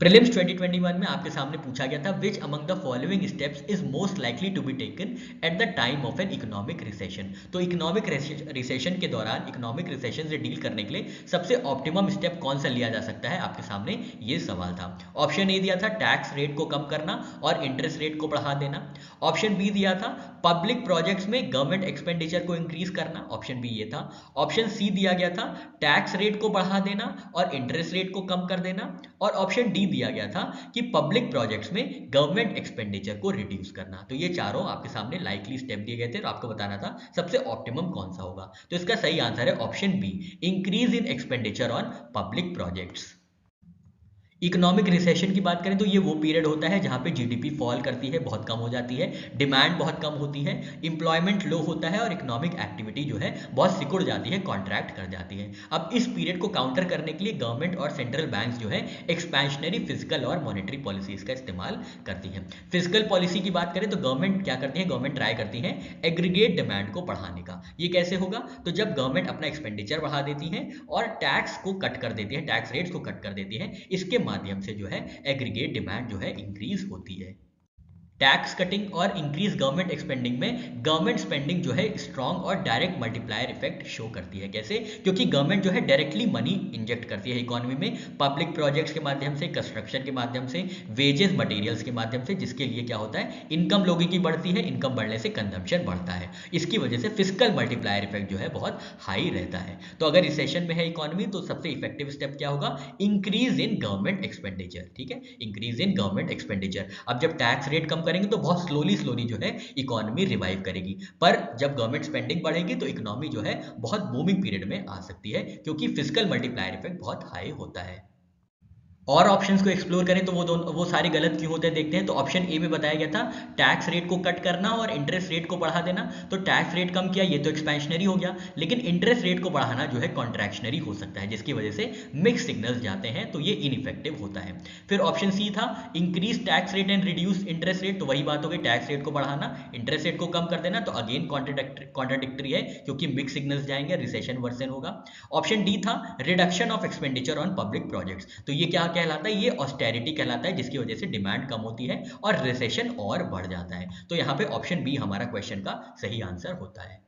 Prelims 2021 में आपके सामने पूछा गया था which among the following steps is most likely to be taken at the time of an economic recession. तो इकोनॉमिक रिसेशन के दौरान इकोनॉमिक रिसेशन से डील करने के लिए सबसे ऑप्टिमम स्टेप कौन सा लिया जा सकता है, आपके सामने ये सवाल था। ऑप्शन ए दिया था टैक्स रेट को कम करना और इंटरेस्ट रेट को बढ़ा देना। ऑप्शन बी दिया था पब्लिक प्रोजेक्ट्स में गवर्नमेंट एक्सपेंडिचर को इंक्रीज करना, ऑप्शन बी ये था। ऑप्शन सी दिया गया था टैक्स रेट को बढ़ा देना और इंटरेस्ट रेट को कम कर देना। और ऑप्शन डी दिया गया था कि पब्लिक प्रोजेक्ट्स में गवर्नमेंट एक्सपेंडिचर को रिड्यूस करना। तो ये चारों आपके सामने लाइकली स्टेप दिए गए थे और आपको बताना था सबसे ऑप्टिमम कौन सा होगा। तो इसका सही आंसर है option B, increase in expenditure on public projects. Economic recession की बात करें तो ये वो पीरियड होता है जहाँ पे जीडीपी फॉल करती है, बहुत कम हो जाती है, डिमांड बहुत कम होती है, इंप्लॉयमेंट लो होता है और इकोनॉमिक एक्टिविटी जो है बहुत सिकुड़ जाती है, कॉन्ट्रैक्ट कर जाती है। अब इस पीरियड को काउंटर करने के लिए गवर्नमेंट और सेंट्रल बैंक्स जो है एक्सपेंशनरी फिजिकल और मॉनेटरी पॉलिसीज का इस्तेमाल करती है। फिजिकल पॉलिसी की बात करें तो गवर्नमेंट क्या करती है, गवर्नमेंट ट्राई करती है एग्रीगेट डिमांड को बढ़ाने का। ये कैसे होगा, तो जब गवर्नमेंट अपना एक्सपेंडिचर बढ़ा देती है और टैक्स को कट कर देती है, टैक्स रेट्स को कट कर देती है, इसके माध्यम से जो है एग्रीगेट डिमांड जो है इंक्रीज होती है। टैक्स कटिंग और इंक्रीज गवर्नमेंट एक्सपेंडिंग में गवर्नमेंट स्पेंडिंग जो है स्ट्रॉन्ग और डायरेक्ट मल्टीप्लायर इफेक्ट शो करती है। कैसे, क्योंकि गवर्नमेंट जो है डायरेक्टली मनी इंजेक्ट करती है इकोनॉमी में, पब्लिक प्रोजेक्ट्स के माध्यम से, कंस्ट्रक्शन के माध्यम से, वेजेस मटेरियल्स के माध्यम से, जिसके लिए क्या होता है, इनकम लोगों की बढ़ती है, इनकम बढ़ने से कंजम्पशन बढ़ता है। इसकी वजह से फिजिकल मल्टीप्लायर इफेक्ट जो है बहुत हाई रहता है। तो अगर रिसेशन में है इकोनॉमी तो सबसे इफेक्टिव स्टेप क्या होगा, इंक्रीज इन गवर्नमेंट एक्सपेंडिचर। ठीक है, इंक्रीज इन गवर्नमेंट एक्सपेंडिचर। अब जब टैक्स रेट कम करेंगे तो बहुत स्लोली जो है इकोनॉमी रिवाइव करेगी, पर जब गवर्नमेंट स्पेंडिंग बढ़ेगी तो इकोनॉमी जो है बहुत बूमिंग पीरियड में आ सकती है, क्योंकि फिजिकल मल्टीप्लायर इफेक्ट बहुत हाई होता है। और ऑप्शंस को एक्सप्लोर करें तो वो सारे गलत क्यों होते हैं देखते हैं। तो ऑप्शन ए में बताया गया था टैक्स रेट को कट करना और इंटरेस्ट रेट को बढ़ा देना। तो टैक्स रेट कम किया, ये तो एक्सपेंशनरी हो गया, लेकिन इंटरेस्ट रेट को बढ़ाना जो है कॉन्ट्रैक्शनरी हो सकता है, जिसकी वजह से मिक्स सिग्नल्स जाते हैं, तो ये इनइफेक्टिव होता है। फिर ऑप्शन सी था increase tax rate and reduce interest rate. तो वही बात हो गई, टैक्स रेट को बढ़ाना, इंटरेस्ट रेट को कम कर देना, तो अगेन कॉन्ट्राडिक्टरी है, क्योंकि मिक्स सिग्नल्स जाएंगे, रिसेशन वर्सन होगा। ऑप्शन डी था reduction of expenditure on public projects. तो ये क्या कहलाता है, ये ऑस्टेरिटी कहलाता है, जिसकी वजह से डिमांड कम होती है और रिसेशन और बढ़ जाता है। तो यहाँ पे ऑप्शन बी हमारा क्वेश्चन का सही आंसर होता है।